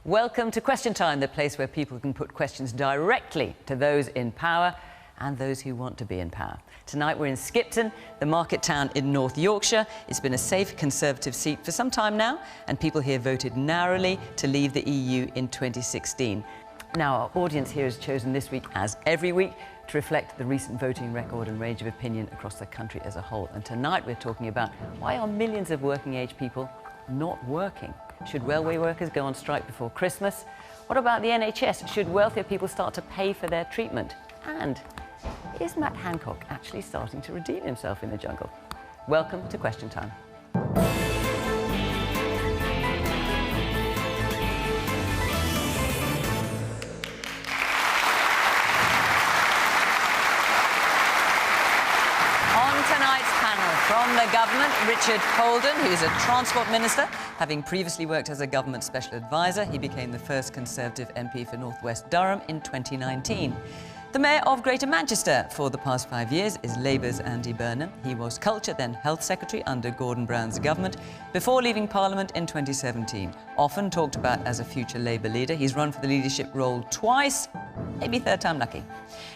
Welcome to Question Time, the place where people can put questions directly to those in power and those who want to be in power. Tonight we're in Skipton, the market town in North Yorkshire. It's been a safe Conservative seat for some time now, and people here voted narrowly to leave the EU in 2016. Now, our audience here has chosen this week, as every week, to reflect the recent voting record and range of opinion across the country as a whole. And tonight we're talking about why are millions of working-age people not working? Should railway workers go on strike before Christmas? What about the NHS? Should wealthier people start to pay for their treatment? And is Matt Hancock actually starting to redeem himself in the jungle? Welcome to Question Time. From the government, Richard Holden, who is a Transport Minister. Having previously worked as a government special advisor, he became the first Conservative MP for North West Durham in 2019. The Mayor of Greater Manchester for the past 5 years is Labour's Andy Burnham. He was Culture, then Health Secretary under Gordon Brown's government before leaving Parliament in 2017. Often talked about as a future Labour leader, he's run for the leadership role twice, maybe third time lucky.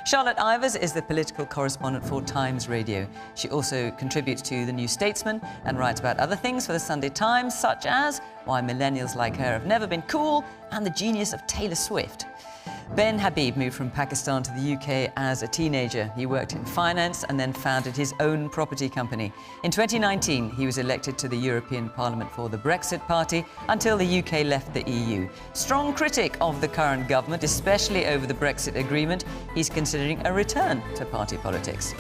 Charlotte Ivers is the political correspondent for Times Radio. She also contributes to The New Statesman and writes about other things for the Sunday Times, such as why millennials like her have never been cool and the genius of Taylor Swift. Ben Habib moved from Pakistan to the UK as a teenager. He worked in finance and then founded his own property company. In 2019, he was elected to the European Parliament for the Brexit Party until the UK left the EU. Strong critic of the current government, especially over the Brexit agreement, he's considering a return to party politics.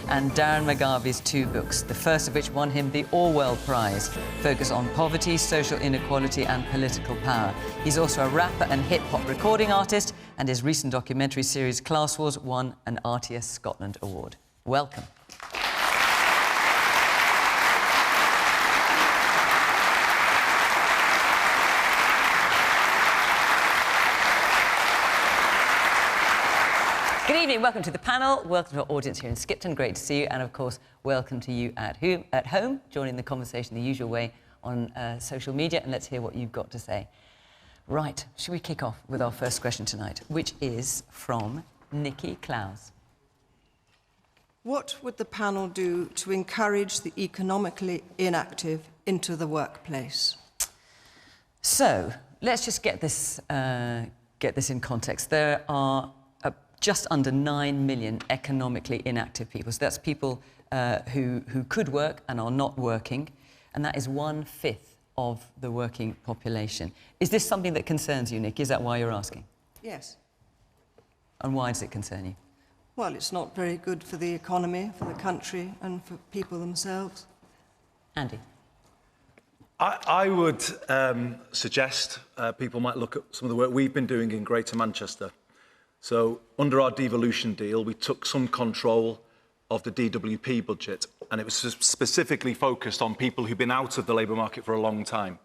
And Darren McGarvey's 2 books, the first of which won him the Orwell Prize, focus on poverty, social inequality and political power. He's also a rapper and hip-hop recording artist, and his recent documentary series Class Wars won an RTS Scotland Award. Welcome. Good evening, welcome to the panel, welcome to our audience here in Skipton, great to see you, and of course, welcome to you at home, joining the conversation the usual way on social media, and let's hear what you've got to say. Right, should we kick off with our first question tonight, which is from Nikki Clowes. What would the panel do to encourage the economically inactive into the workplace? So, let's just get this in context. There are just under 9 million economically inactive people. So that's people who could work and are not working, and that is 1/5 of the working population. Is this something that concerns you, Nick? Is that why you're asking? Yes. And why does it concern you? Well, it's not very good for the economy, for the country, and for people themselves. Andy? I would suggest people might look at some of the work we've been doing in Greater Manchester. So, under our devolution deal, we took some control of the DWP budget, and it was specifically focused on people who've been out of the labour market for a long time.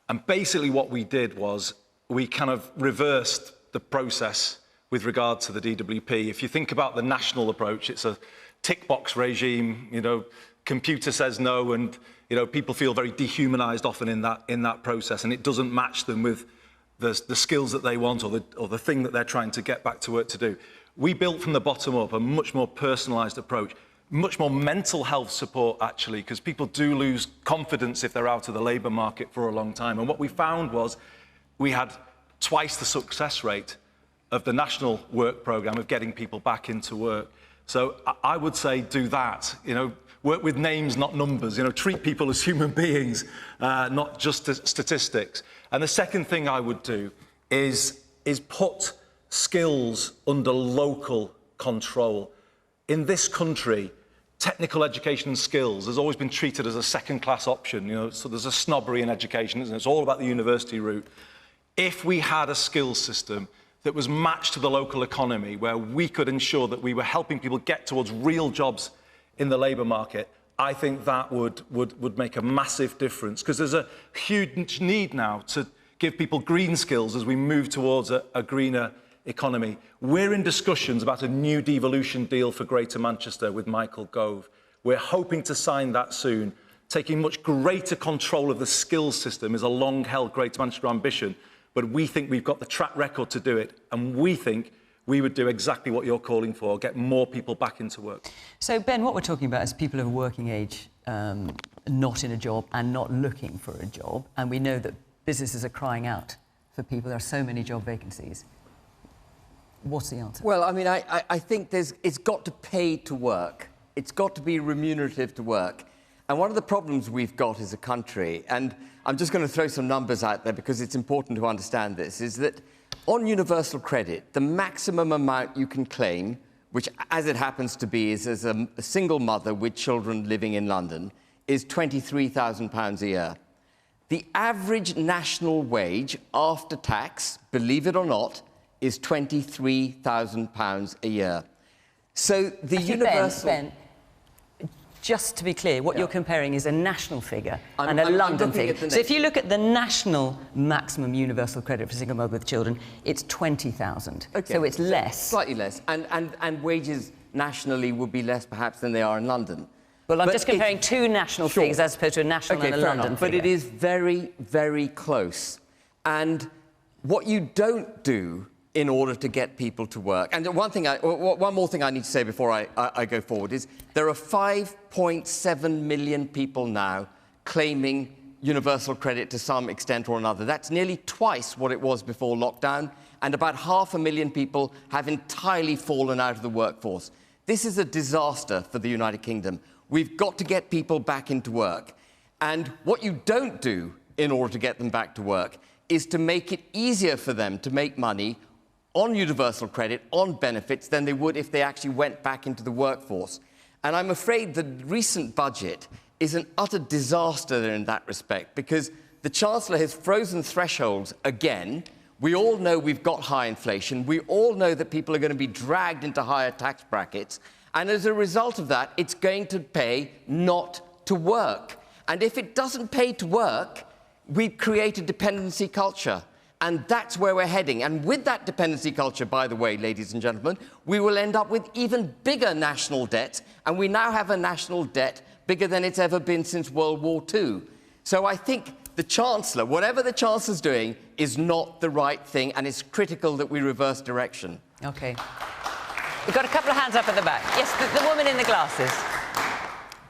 And basically what we did was we kind of reversed the process with regard to the DWP. If you think about the national approach, it's a tick box regime, you know, computer says no, and, you know, people feel very dehumanised often in that process, and it doesn't match them with the skills that they want or the thing that they're trying to get back to work to do. We built from the bottom up a much more personalised approach, much more mental health support, actually, because people do lose confidence if they're out of the labour market for a long time. And what we found was we had twice the success rate of the national work programme of getting people back into work. So I would say do that, you know, work with names, not numbers, you know, treat people as human beings, not just statistics. And the second thing I would do is put skills under local control. In this country, technical education and skills has always been treated as a second-class option, you know, so there's a snobbery in education, isn't it? It's all about the university route. If we had a skills system that was matched to the local economy, where we could ensure that we were helping people get towards real jobs in the labour market, I think that would make a massive difference, because there's a huge need now to give people green skills as we move towards a greener economy. We're in discussions about a new devolution deal for Greater Manchester with Michael Gove. We're hoping to sign that soon. Taking much greater control of the skills system is a long-held Greater Manchester ambition. But we think we've got the track record to do it, and we think we would do exactly what you're calling for, get more people back into work. So, Ben, what we're talking about is people of a working age not in a job and not looking for a job. And we know that businesses are crying out for people. There are so many job vacancies. What's the answer? Well, I mean, I think it's got to pay to work. It's got to be remunerative to work. And one of the problems we've got as a country, and I'm just going to throw some numbers out there because it's important to understand this, is that on universal credit, the maximum amount you can claim, which, as it happens to be, is as a single mother with children living in London, is £23,000 a year. The average national wage after tax, believe it or not, is £23,000 a year. So the universal... Ben, just to be clear, what you're comparing is a national figure and a London figure. So if you look at the national maximum universal credit for single mother with children, it's 20,000. Okay. So it's less. Slightly less. And wages nationally would be less perhaps than they are in London. Well, I'm just comparing two national figures as opposed to a national and a London figure. But it is very, very close. And what you don't do in order to get people to work. And one more thing I need to say before I go forward is there are 5.7 million people now claiming universal credit to some extent or another. That's nearly twice what it was before lockdown, and about 500,000 people have entirely fallen out of the workforce. This is a disaster for the United Kingdom. We've got to get people back into work. And what you don't do in order to get them back to work is to make it easier for them to make money on universal credit, on benefits, than they would if they actually went back into the workforce. And I'm afraid the recent budget is an utter disaster in that respect, because the Chancellor has frozen thresholds again. We all know we've got high inflation. We all know that people are going to be dragged into higher tax brackets. And as a result of that, it's going to pay not to work. And if it doesn't pay to work, we create a dependency culture. And that's where we're heading. And with that dependency culture, by the way, ladies and gentlemen, we will end up with even bigger national debt. And we now have a national debt bigger than it's ever been since World War II. So I think the Chancellor, whatever the Chancellor's doing, is not the right thing. And it's critical that we reverse direction. OK. We've got a couple of hands up at the back. Yes, the woman in the glasses.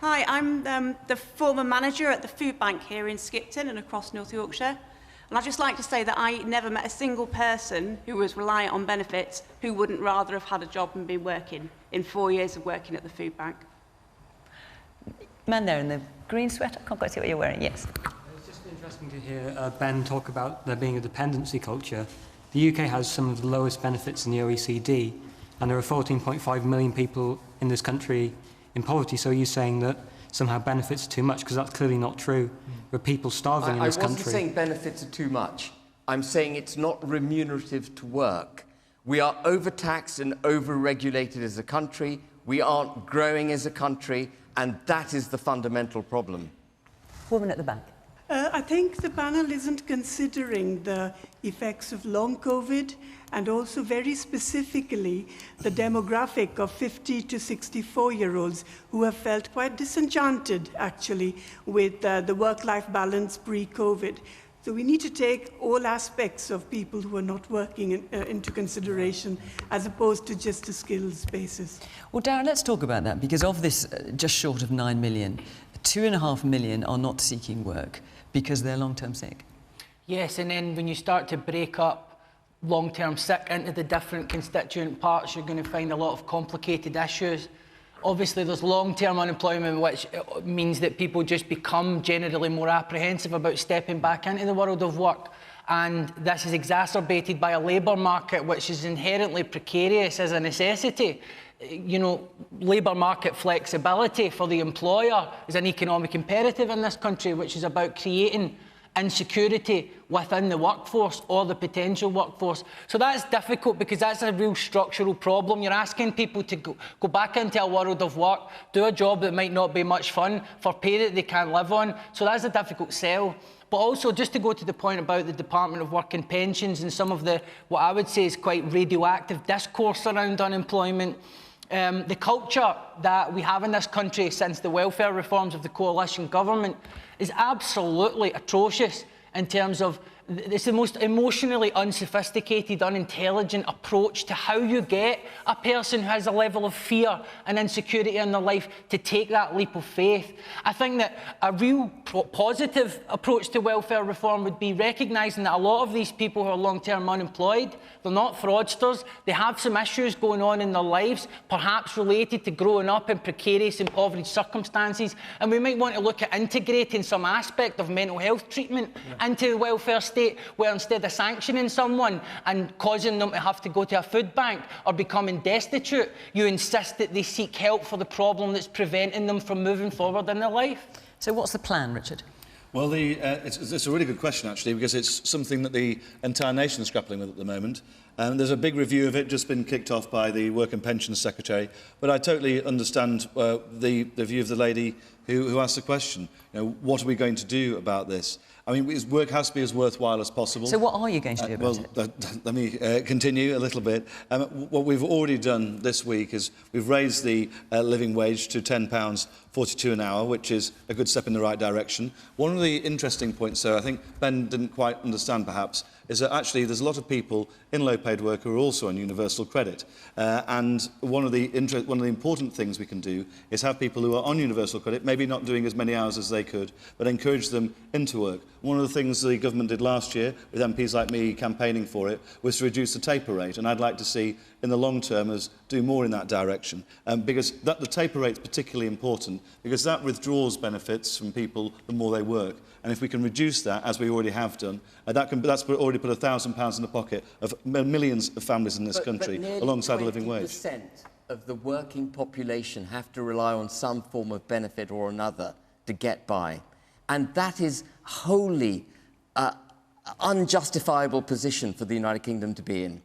Hi, I'm the former manager at the food bank here in Skipton and across North Yorkshire. And I'd just like to say that I never met a single person who was reliant on benefits who wouldn't rather have had a job and been working in 4 years of working at the food bank. Man there in the green sweater. I can't quite see what you're wearing. Yes. It's just interesting to hear Ben talk about there being a dependency culture. The UK has some of the lowest benefits in the OECD, and there are 14.5 million people in this country in poverty. So you're saying that somehow benefits are too much, because that's clearly not true. There are people starving in this country. I wasn't saying benefits are too much. I'm saying it's not remunerative to work. We are overtaxed and over-regulated as a country. We aren't growing as a country, and that is the fundamental problem. Woman at the back. I think the panel isn't considering the effects of long COVID and also very specifically the demographic of 50 to 64-year-olds who have felt quite disenchanted, actually, with the work-life balance pre-COVID. So we need to take all aspects of people who are not working into consideration, as opposed to just a skills basis. Well, Darren, let's talk about that, because of this just short of 9 million, 2.5 million are not seeking work because they're long-term sick. Yes, and then when you start to break up long-term sick into the different constituent parts, you're going to find a lot of complicated issues. Obviously, there's long-term unemployment, which means that people just become generally more apprehensive about stepping back into the world of work. And this is exacerbated by a labour market which is inherently precarious as a necessity. You know, labour market flexibility for the employer is an economic imperative in this country, which is about creating insecurity within the workforce or the potential workforce. So that's difficult, because that's a real structural problem. You're asking people to go back into a world of work, do a job that might not be much fun for pay that they can't live on. So that's a difficult sell. But also, just to go to the point about the Department of Work and Pensions and some of the, what I would say is quite radioactive discourse around unemployment, the culture that we have in this country since the welfare reforms of the coalition government is absolutely atrocious in terms of it's the most emotionally unsophisticated, unintelligent approach to how you get a person who has a level of fear and insecurity in their life to take that leap of faith. I think that a real positive approach to welfare reform would be recognising that a lot of these people who are long-term unemployed, they're not fraudsters, they have some issues going on in their lives, perhaps related to growing up in precarious, impoverished circumstances, and we might want to look at integrating some aspect of mental health treatment into the welfare state, where instead of sanctioning someone and causing them to have to go to a food bank or becoming destitute, you insist that they seek help for the problem that's preventing them from moving forward in their life. So what's the plan, Richard? Well, it's a really good question, actually, because it's something that the entire nation is grappling with at the moment. There's a big review of it just been kicked off by the Work and Pensions Secretary, but I totally understand the view of the lady who asked the question. You know, what are we going to do about this? I mean, work has to be as worthwhile as possible. So what are you going to do about it? Let me continue a little bit. What we've already done this week is we've raised the living wage to £10.42 an hour, which is a good step in the right direction. One of the interesting points, though, I think Ben didn't quite understand perhaps, is that actually there's a lot of people in low-paid work who are also on universal credit. And one of the important things we can do is have people who are on universal credit, maybe not doing as many hours as they could, but encourage them into work. One of the things the government did last year, with MPs like me campaigning for it, was to reduce the taper rate. And I'd like to see, in the long term, us do more in that direction. Because the taper rate is particularly important, because that withdraws benefits from people the more they work. And if we can reduce that, as we already have done, that's already put £1,000 in the pocket of millions of families in this country, alongside a living wage. 20% of the working population have to rely on some form of benefit or another to get by. And that is wholly unjustifiable position for the United Kingdom to be in.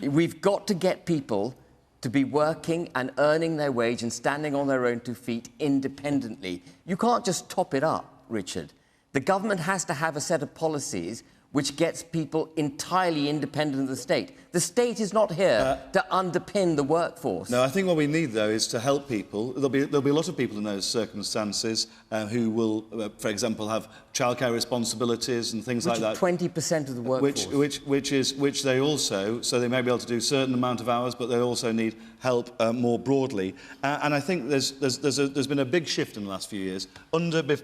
We've got to get people to be working and earning their wage and standing on their own 2 feet independently. You can't just top it up, Richard. The government has to have a set of policies which gets people entirely independent of the state. The state is not here to underpin the workforce. No, I think what we need, though, is to help people. There'll be a lot of people in those circumstances who will, for example, have childcare responsibilities and things like that. 20% of the workforce. Which they also, so they may be able to do a certain amount of hours, but they also need help more broadly. And I think there's been a big shift in the last few years.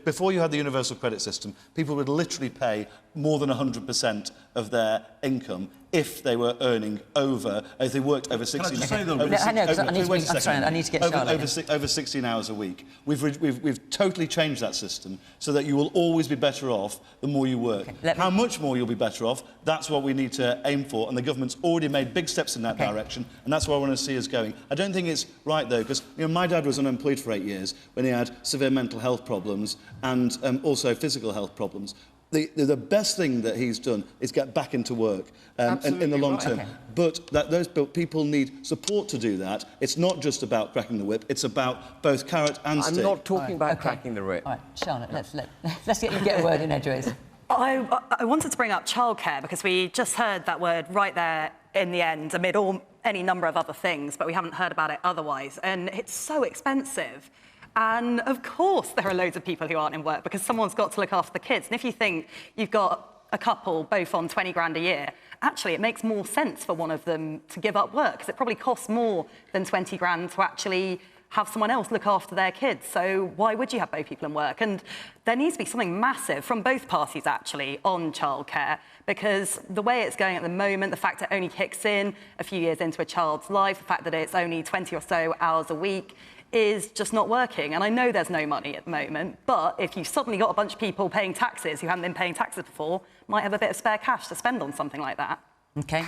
Before you had the universal credit system, people would literally pay more than 100% of their income if they were earning if they worked over 16 hours. I need to get Charlotte. Over 16 hours a week. We've totally changed that system so that you will always be better off the more you work. How much more you'll be better off, that's what we need to aim for, and the government's already made big steps in that direction, and that's where I want to see us going. I don't think it's right, though, because my dad was unemployed for 8 years when he had severe mental health problems and also physical health problems. The best thing that he's done is get back into work in the long term. Okay. But those people need support to do that. It's not just about cracking the whip. It's about both carrot and stick. I'm not talking about cracking the whip. All right, Charlotte, let's get you get a word in edgeways. I wanted to bring up childcare because we just heard that word right there in the end amid any number of other things, but we haven't heard about it otherwise. And it's so expensive. And of course there are loads of people who aren't in work because someone's got to look after the kids. And if you think you've got a couple both on 20 grand a year, actually it makes more sense for one of them to give up work because it probably costs more than 20 grand to actually have someone else look after their kids. So why would you have both people in work? And there needs to be something massive from both parties actually on childcare, because the way it's going at the moment, the fact it only kicks in a few years into a child's life, the fact that it's only 20 or so hours a week, is just not working. And I know there's no money at the moment, but if you've suddenly got a bunch of people paying taxes who haven't been paying taxes before, might have a bit of spare cash to spend on something like that. OK.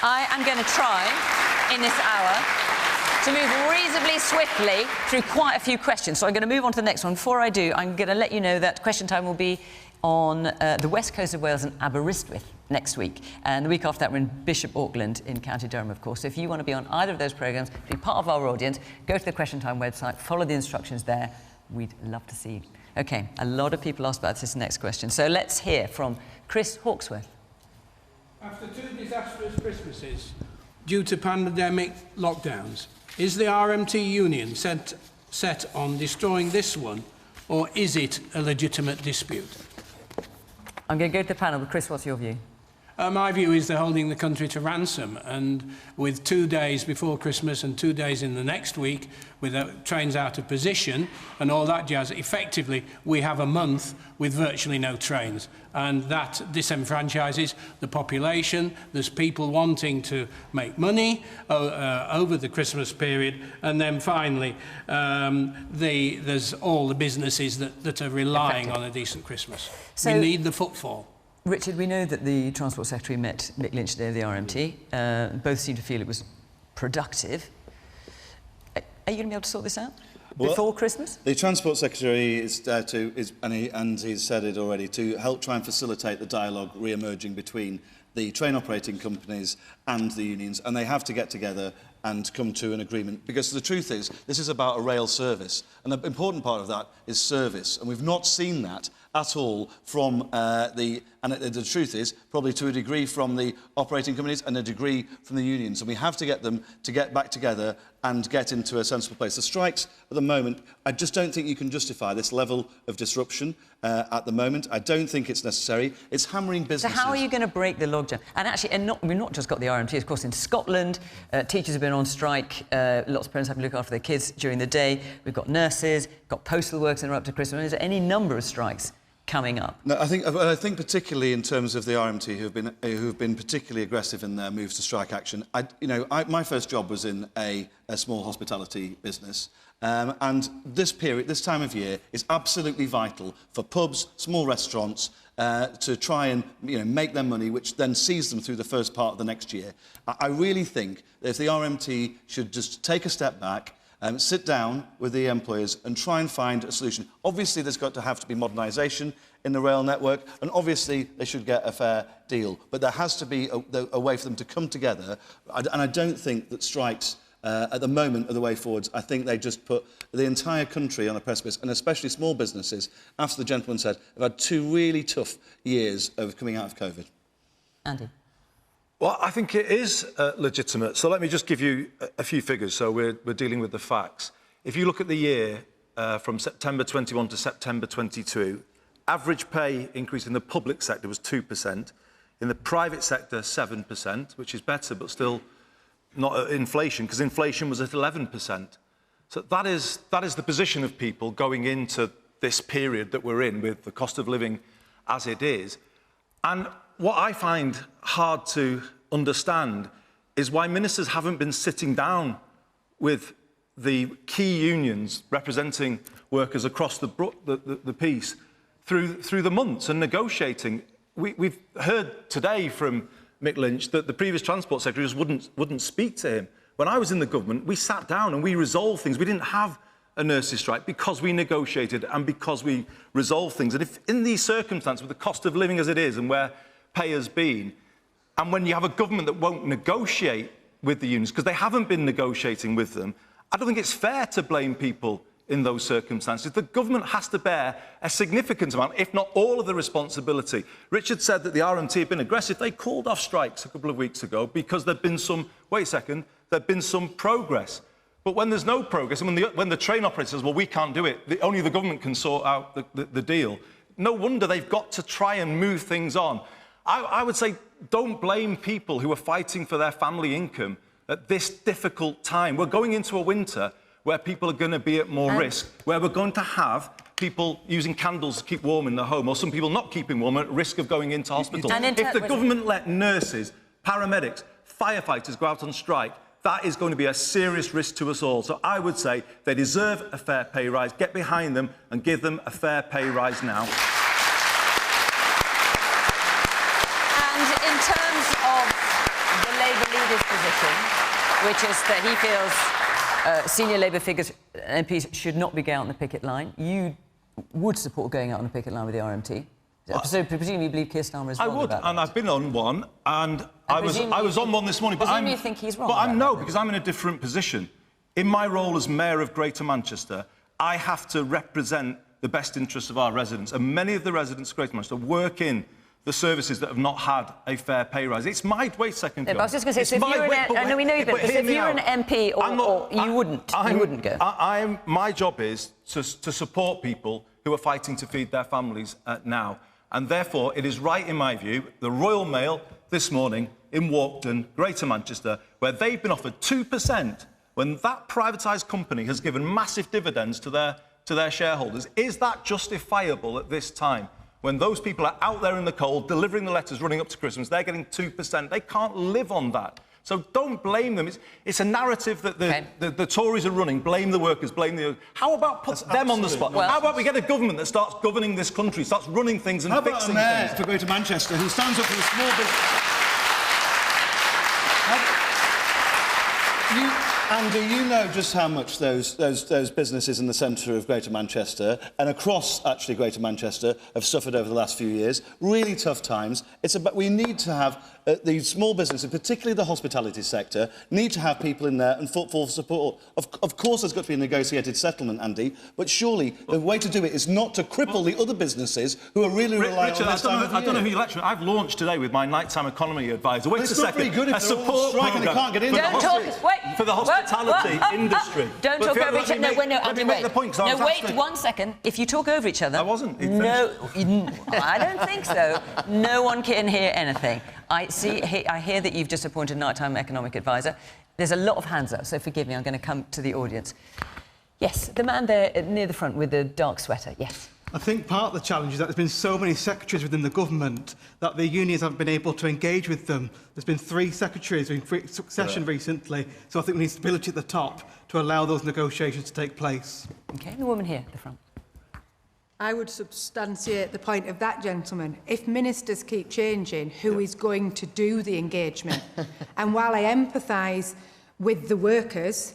I am going to try, in this hour, to move reasonably swiftly through quite a few questions. So I'm going to move on to the next one. Before I do, I'm going to let you know that Question Time will be on the west coast of Wales and Aberystwyth next week. And the week after that, we're in Bishop Auckland in County Durham, of course. So if you want to be on either of those programmes, be part of our audience, go to the Question Time website, follow the instructions there. We'd love to see you. OK, a lot of people asked about this next question. So let's hear from Chris Hawksworth. After 2 disastrous Christmases due to pandemic lockdowns, is the RMT union set on destroying this one, or is it a legitimate dispute? I'm going to go to the panel. But Chris, what's your view? My view is they're holding the country to ransom, and with 2 days before Christmas and 2 days in the next week, with trains out of position and all that jazz, effectively we have a month with virtually no trains, and that disenfranchises the population. There's people wanting to make money over the Christmas period, and then finally there's all the businesses that are relying on a decent Christmas. So we need the footfall. Richard, we know that the Transport Secretary met Mick Lynch today of the RMT. Both seem to feel it was productive. Are you going to be able to sort this out before Christmas? The Transport Secretary is there and he's said it already, to help try and facilitate the dialogue re-emerging between the train operating companies and the unions, and they have to get together and come to an agreement, because the truth is this is about a rail service, and the important part of that is service, and we've not seen that at all from the truth is probably to a degree from the operating companies and a degree from the unions, and we have to get them to get back together and get into a sensible place. The strikes at the moment, I just don't think you can justify this level of disruption at the moment. I don't think it's necessary. It's hammering businesses. So how are you going to break the logjam? And actually, we've not just got the RMT, of course, in Scotland, teachers have been on strike, lots of parents having to look after their kids during the day. We've got nurses, got postal workers in up to Christmas. Is there any number of strikes coming up? No, I think particularly in terms of the RMT, who've been particularly aggressive in their moves to strike action. My first job was in a small hospitality business, and this time of year, is absolutely vital for pubs, small restaurants, to try and make their money, which then sees them through the first part of the next year. I really think that if the RMT should just take a step back, sit down with the employers and try and find a solution. Obviously, there's got to have to be modernisation in the rail network, and obviously they should get a fair deal. But there has to be a way for them to come together, and I don't think that strikes at the moment are the way forwards. I think they just put the entire country on a precipice, and especially small businesses, after the gentleman said, have had 2 really tough years of coming out of COVID. Andy? Well, I think it is legitimate. So let me just give you a few figures, so we're dealing with the facts. If you look at the year from September 21 to September 22, average pay increase in the public sector was 2%. In the private sector, 7%, which is better, but still not at inflation, because inflation was at 11%. So that is the position of people going into this period that we're in, with the cost of living as it is. And what I find hard to understand is why ministers haven't been sitting down with the key unions representing workers across the piece through the months and negotiating. We've heard today from Mick Lynch that the previous Transport Secretary just wouldn't speak to him. When I was in the government, we sat down and we resolved things. We didn't have a nurses' strike because we negotiated and because we resolved things. And if in these circumstances, with the cost of living as it is and where pay has been, and when you have a government that won't negotiate with the unions, because they haven't been negotiating with them, I don't think it's fair to blame people in those circumstances. The government has to bear a significant amount, if not all of the responsibility. Richard said that the RMT had been aggressive. They called off strikes a couple of weeks ago because there'd been some, there'd been some progress. But when there's no progress, and when the train operator says, well, we can't do it, only the government can sort out the deal, no wonder they've got to try and move things on. I would say don't blame people who are fighting for their family income at this difficult time. We're going into a winter where people are going to be at more risk, where we're going to have people using candles to keep warm in their home, or some people not keeping warm at risk of going into hospital. If the government let nurses, paramedics, firefighters go out on strike, that is going to be a serious risk to us all. So I would say they deserve a fair pay rise. Get behind them and give them a fair pay rise now. And in terms of the Labour leader's position, which is that he feels senior Labour figures, MPs, should not be going out on the picket line, you would support going out on the picket line with the RMT? So presumably you believe Keir Starmer is wrong about that? I would, and I've been on one, and I was on one this morning. But you think he's wrong? But because I'm in a different position. In my role as Mayor of Greater Manchester, I have to represent the best interests of our residents, and many of the residents of Greater Manchester work in the services that have not had a fair pay rise. It's my... Wait a second, I was just going to say, so if you're an... we know that, if you're an MP, you wouldn't go. My job is to support people who are fighting to feed their families now. And therefore, it is right, in my view, the Royal Mail this morning in Walkden, Greater Manchester, where they've been offered 2% when that privatised company has given massive dividends to their shareholders. Is that justifiable at this time? When those people are out there in the cold, delivering the letters running up to Christmas, they're getting 2%. They can't live on that. So don't blame them. It's a narrative that the Tories are running. Blame the workers, blame the... How about put them on the spot? Well, how about we get a government that starts governing this country, starts running things and fixing things? How about a mayor for Greater Manchester who stands up for the small business... Andy, you know just how much those businesses in the centre of Greater Manchester and across, actually, Greater Manchester have suffered over the last few years. Really tough times. We need to have these small businesses, particularly the hospitality sector, need to have people in there and for support. Of course, there's got to be a negotiated settlement, Andy, but surely the way to do it is not to cripple the other businesses who are really relying on this time of year. I don't know who you lecture. I've launched today with my nighttime economy advisor. Wait a second. It's not very good if they're all striking, they can't get in. For the hospitality industry. Don't talk over each other. No, Andy, wait. No, wait 1 second. If you talk over each other... I wasn't. No, I don't think so. No one can hear anything. I hear that you've just appointed a nighttime economic advisor. There's a lot of hands up, so forgive me, I'm going to come to the audience. Yes, the man there near the front with the dark sweater, yes. I think part of the challenge is that there's been so many secretaries within the government that the unions haven't been able to engage with them. There's been 3 secretaries in succession recently, so I think we need stability at the top to allow those negotiations to take place. OK, the woman here at the front. I would substantiate the point of that gentleman. If ministers keep changing, who is going to do the engagement? And while I empathise with the workers,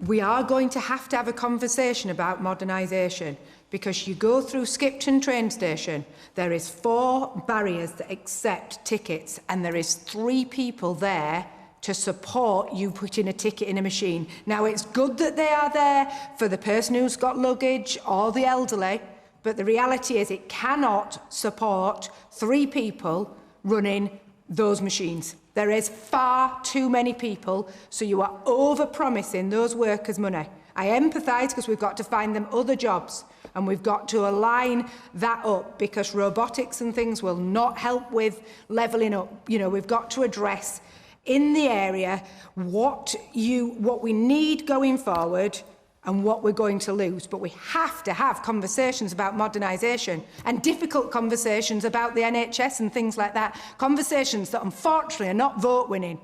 we are going to have a conversation about modernisation, because you go through Skipton train station, there is 4 barriers that accept tickets, and there is 3 people there to support you putting a ticket in a machine. Now, it's good that they are there for the person who's got luggage or the elderly, but the reality is it cannot support 3 people running those machines. There is far too many people, so you are over-promising those workers money. I empathise because we've got to find them other jobs, and we've got to align that up, because robotics and things will not help with levelling up. You know, we've got to address in the area what we need going forward and what we're going to lose. But we have to have conversations about modernisation, and difficult conversations about the NHS and things like that, conversations that unfortunately are not vote-winning.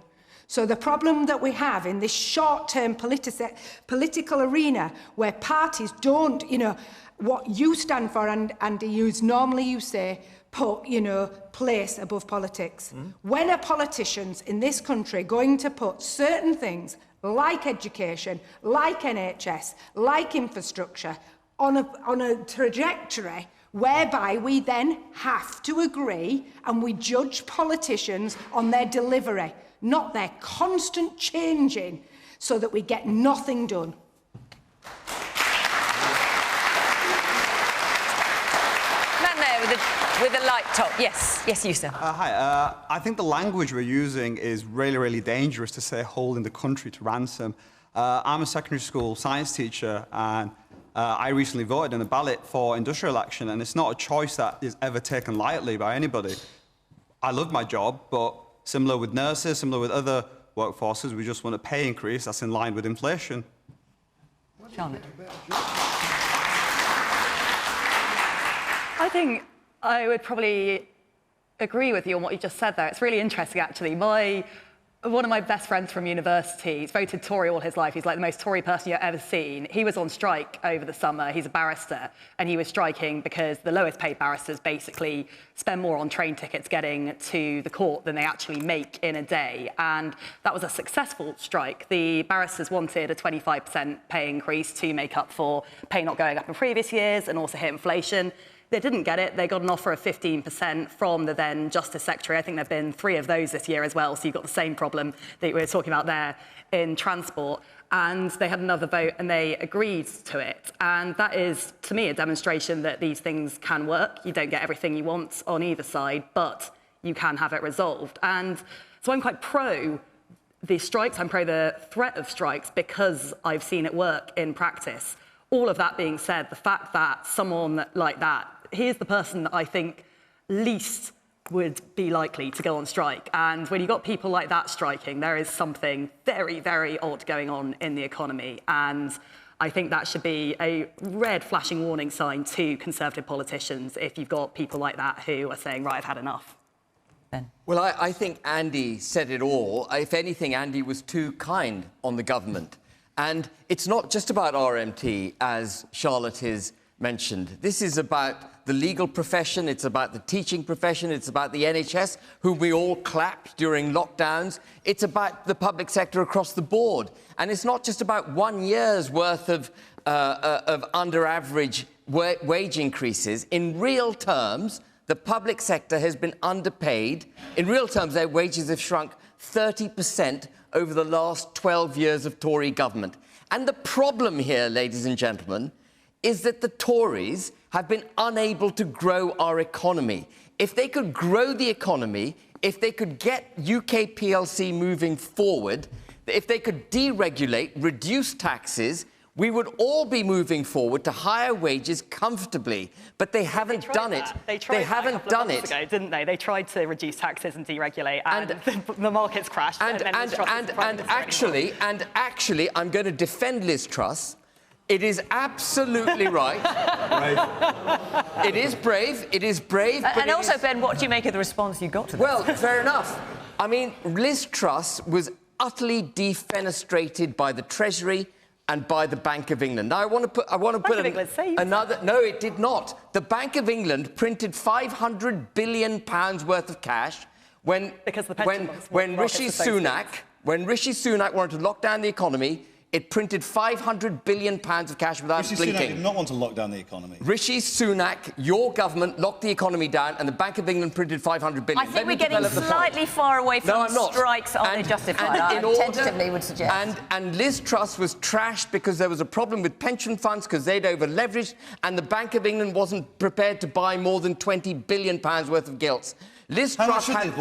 So the problem that we have in this short-term political arena, where parties don't, you know, what you stand for, and normally you say, put, you know, place above politics. When are politicians in this country going to put certain things like education, like NHS, like infrastructure, on a trajectory whereby we then have to agree and we judge politicians on their delivery, not their constant changing, so that we get nothing done. Man there with a light top. Yes, you, sir. Hi. I think the language we're using is really, really dangerous, to say holding the country to ransom. I'm a secondary school science teacher, and I recently voted in the ballot for industrial action, and it's not a choice that is ever taken lightly by anybody. I love my job, but similar with nurses, similar with other workforces, we just want a pay increase that's in line with inflation. Charlotte. I think I would probably agree with you on what you just said there. It's really interesting, actually. One of my best friends from university, he's voted Tory all his life. He's like the most Tory person you've ever seen. He was on strike over the summer. He's a barrister, and he was striking because the lowest paid barristers basically spend more on train tickets getting to the court than they actually make in a day. And that was a successful strike. The barristers wanted a 25% pay increase to make up for pay not going up in previous years and also hit inflation. They didn't get it. They got an offer of 15% from the then Justice Secretary. I think there have been 3 of those this year as well, so you've got the same problem that we were talking about there in transport. And they had another vote and they agreed to it. And that is, to me, a demonstration that these things can work. You don't get everything you want on either side, but you can have it resolved. And so I'm quite pro the strikes. I'm pro the threat of strikes because I've seen it work in practice. All of that being said, the fact that someone like that, here's the person that I think least would be likely to go on strike. And when you've got people like that striking, there is something very, very odd going on in the economy. And I think that should be a red flashing warning sign to Conservative politicians if you've got people like that who are saying, right, I've had enough. Ben. Well, I think Andy said it all. If anything, Andy was too kind on the government. And it's not just about RMT, as Charlotte has mentioned. This is about the legal profession, it's about the teaching profession, it's about the NHS, whom we all clapped during lockdowns. It's about the public sector across the board. And it's not just about 1 year's worth of under-average wage increases. In real terms, the public sector has been underpaid. In real terms, their wages have shrunk 30% over the last 12 years of Tory government. And the problem here, ladies and gentlemen, is that the Tories have been unable to grow our economy. If they could grow the economy, if they could get UK PLC moving forward, if they could deregulate, reduce taxes, we would all be moving forward to higher wages comfortably. But they haven't done it. They haven't done it, didn't they? They tried to reduce taxes and deregulate, and the markets crashed. And actually, I'm going to defend Liz Truss. It is absolutely right. Brave. It is brave. It is brave. And also, Ben, what do you make of the response you got to that? Well, fair enough. I mean, Liz Truss was utterly defenestrated by the Treasury and by the Bank of England. Now, I want to put another. No, it did not. The Bank of England printed £500 billion worth of cash when Rishi Sunak wanted to lock down the economy. It printed £500 billion of cash without blinking. Rishi Sunak did not want to lock down the economy. Rishi Sunak, your government, locked the economy down, and the Bank of England printed £500 billion. I think we're getting slightly far away from strikes. Are they justified? I tentatively would suggest. And Liz Truss was trashed because there was a problem with pension funds because they'd over-leveraged, and the Bank of England wasn't prepared to buy more than £20 billion worth of gilts. Liz Truss had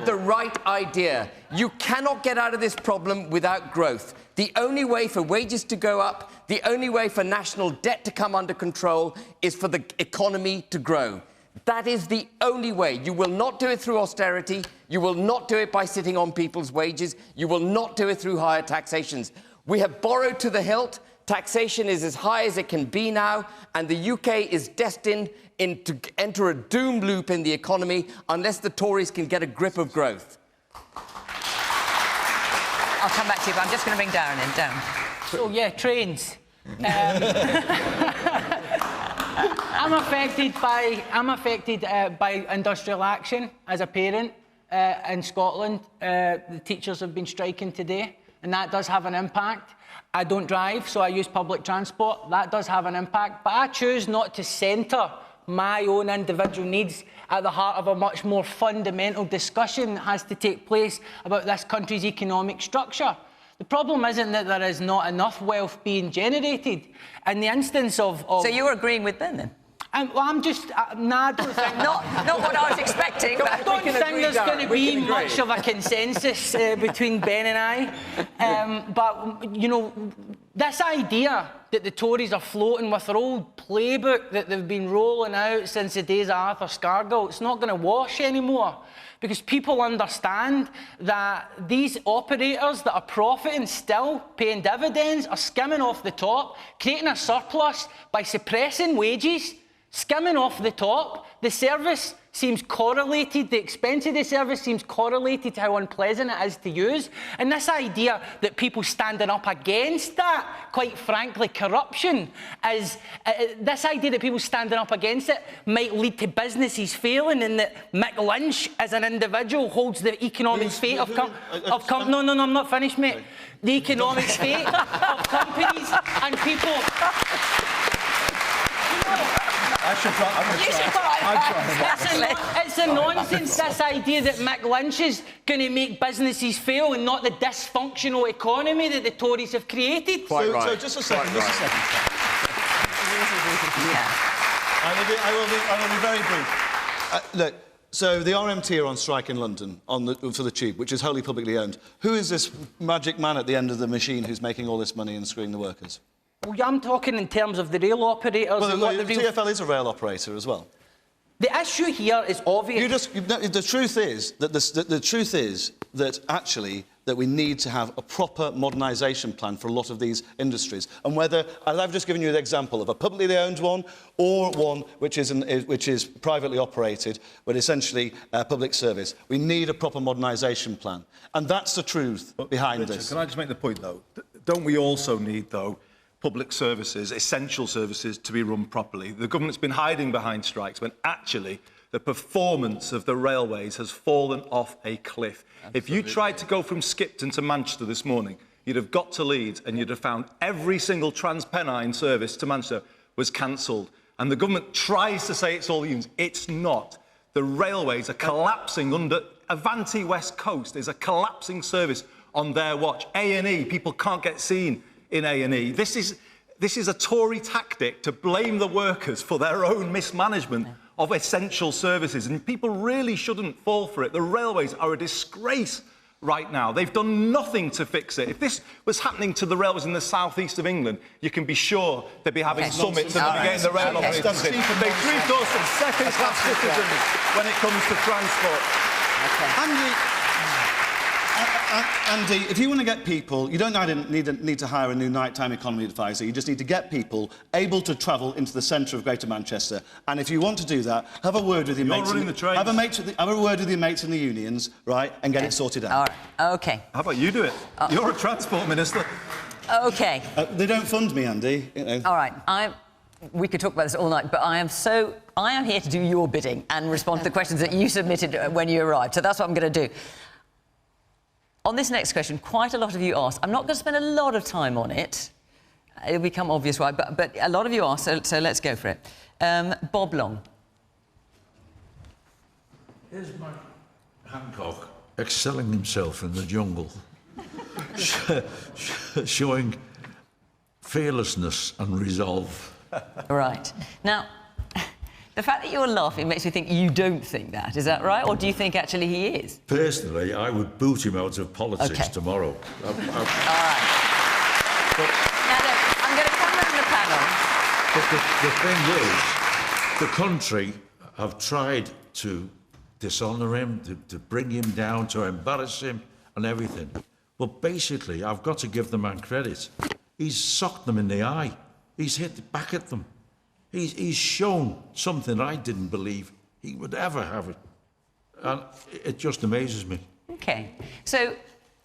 the right idea. You cannot get out of this problem without growth. The only way for wages to go up, the only way for national debt to come under control is for the economy to grow. That is the only way. You will not do it through austerity. You will not do it by sitting on people's wages. You will not do it through higher taxations. We have borrowed to the hilt. Taxation is as high as it can be now, and the UK is destined to enter a doom loop in the economy unless the Tories can get a grip of growth. I'll come back to you, but I'm just going to bring Darren in. Darren. So, yeah, trains. I'm affected by industrial action as a parent in Scotland. The teachers have been striking today, and that does have an impact. I don't drive, so I use public transport. That does have an impact, but I choose not to centre my own individual needs at the heart of a much more fundamental discussion that has to take place about this country's economic structure. The problem isn't that there is not enough wealth being generated. In the instance of... So you're agreeing with Ben, then? Well, I'm just... nah, I don't think... not what I was expecting. But I don't think there's going to be much of a consensus between Ben and I. But, you know, this idea that the Tories are floating with their old playbook that they've been rolling out since the days of Arthur Scargill, it's not going to wash anymore. Because people understand that these operators that are profiting, still paying dividends, are skimming off the top, creating a surplus by suppressing wages, skimming off the top. The service seems correlated, the expense of the service seems correlated to how unpleasant it is to use. And this idea that people standing up against that, quite frankly, corruption, is this idea that people standing up against it might lead to businesses failing, and that Mick Lynch, as an individual, holds the economic fate of companies. No, I'm not finished, mate. The economic fate of companies and people. It's a nonsense, this idea that Mick Lynch is going to make businesses fail and not the dysfunctional economy that the Tories have created. So just a second. I will be very brief. Look, so the RMT are on strike in London for the Tube, which is wholly publicly owned. Who is this magic man at the end of the machine who's making all this money and screwing the workers? Well, I'm talking in terms of the rail operators. Well, the TfL is a rail operator as well. The issue here is obvious. The truth is that actually that we need to have a proper modernisation plan for a lot of these industries. And whether, as I've just given you the example of a publicly owned one or one which is privately operated, but essentially public service, we need a proper modernisation plan. And that's the truth behind Richard, this. Can I just make the point, though? Don't we also need, though, public services, essential services, to be run properly? The government's been hiding behind strikes when actually the performance of the railways has fallen off a cliff. Absolutely. If you tried to go from Skipton to Manchester this morning, you'd have got to Leeds and you'd have found every single Transpennine service to Manchester was cancelled. And the government tries to say it's all unions. It's not. The railways are collapsing under... Avanti West Coast is a collapsing service on their watch. A&E, people can't get seen in A&E. This is a Tory tactic to blame the workers for their own mismanagement of essential services, and people really shouldn't fall for it. The railways are a disgrace right now. They've done nothing to fix it. If this was happening to the railways in the southeast of England, you can be sure they'd be having summits and they'd be getting the rail operators in. They treat us as second-class citizens when it comes to transport. Andy, if you want to get people, you don't need to hire a new nighttime economy advisor. You just need to get people able to travel into the centre of Greater Manchester. And if you want to do that, have a word with your mates. Have a word with your mates in the unions, right, and get it sorted out. All right. OK. How about you do it? You're a transport minister. OK. They don't fund me, Andy. You know. All right. We could talk about this all night, but I am here to do your bidding and respond to the questions that you submitted when you arrived. So that's what I'm going to do. On this next question, quite a lot of you asked. I'm not going to spend a lot of time on it. It'll become obvious why, but a lot of you asked, so let's go for it. Bob Long. Here's Matt Hancock excelling himself in the jungle, showing fearlessness and resolve. Right. Now, the fact that you're laughing makes me think you don't think that. Is that right? Or do you think actually he is? Personally, I would boot him out of politics tomorrow. All right. Now, look, I'm going to come around the panel. But the thing is, the country have tried to dishonour him, to bring him down, to embarrass him and everything. But basically, I've got to give the man credit. He's socked them in the eye. He's hit back at them. He's shown something I didn't believe he would ever have it. And it just amazes me. OK. So,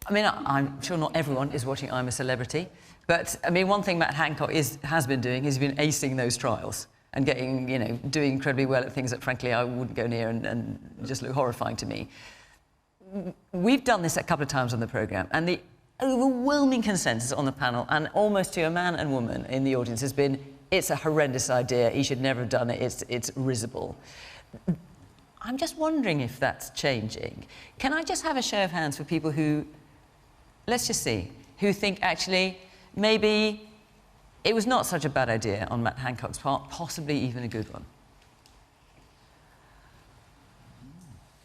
I mean, I'm sure not everyone is watching I'm a Celebrity, but, I mean, one thing Matt Hancock has been doing is been acing those trials and getting, you know, doing incredibly well at things that, frankly, I wouldn't go near and just look horrifying to me. We've done this a couple of times on the programme, and the overwhelming consensus on the panel, and almost to a man and woman in the audience, has been it's a horrendous idea, he should never have done it, it's risible. I'm just wondering if that's changing. Can I just have a show of hands for people who, let's just see, who think actually maybe it was not such a bad idea on Matt Hancock's part, possibly even a good one?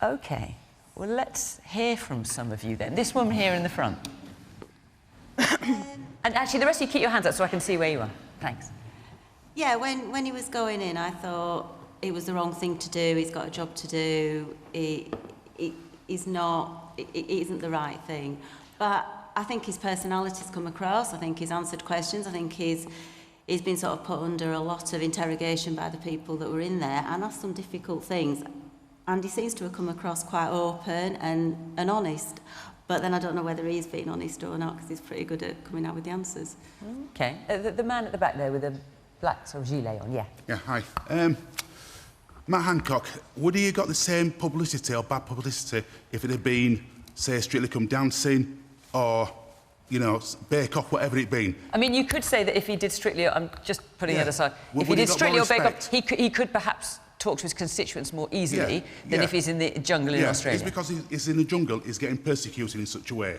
OK, well, let's hear from some of you then. This woman here in the front. And actually, the rest of you keep your hands up so I can see where you are. Thanks. Yeah, when he was going in, I thought it was the wrong thing to do. He's got a job to do. It isn't the right thing. But I think his personality's come across. I think he's answered questions. I think he's been sort of put under a lot of interrogation by the people that were in there and asked some difficult things. And he seems to have come across quite open and honest. But then I don't know whether he's being honest or not, because he's pretty good at coming out with the answers. OK. The man at the back there with the black sort of gilet on, yeah. Yeah, hi. Matt Hancock, would he have got the same publicity or bad publicity if it had been, say, Strictly Come Dancing or, you know, Bake Off, whatever it been? I mean, you could say that if he did Strictly... I'm just putting it aside. If he did Strictly or Bake Off, he could perhaps talk to his constituents more easily than if he's in the jungle in Australia. It's because he's in the jungle, he's getting persecuted in such a way.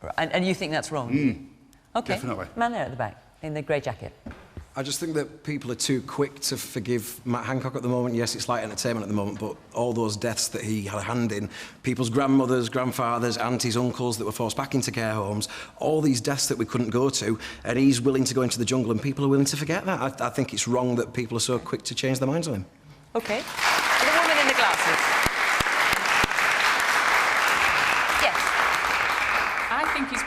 Right. And you think that's wrong? OK. Definitely. Man there at the back, in the grey jacket. I just think that people are too quick to forgive Matt Hancock at the moment. Yes, it's light entertainment at the moment, but all those deaths that he had a hand in, people's grandmothers, grandfathers, aunties, uncles that were forced back into care homes, all these deaths that we couldn't go to, and he's willing to go into the jungle and people are willing to forget that. I think it's wrong that people are so quick to change their minds on him. OK.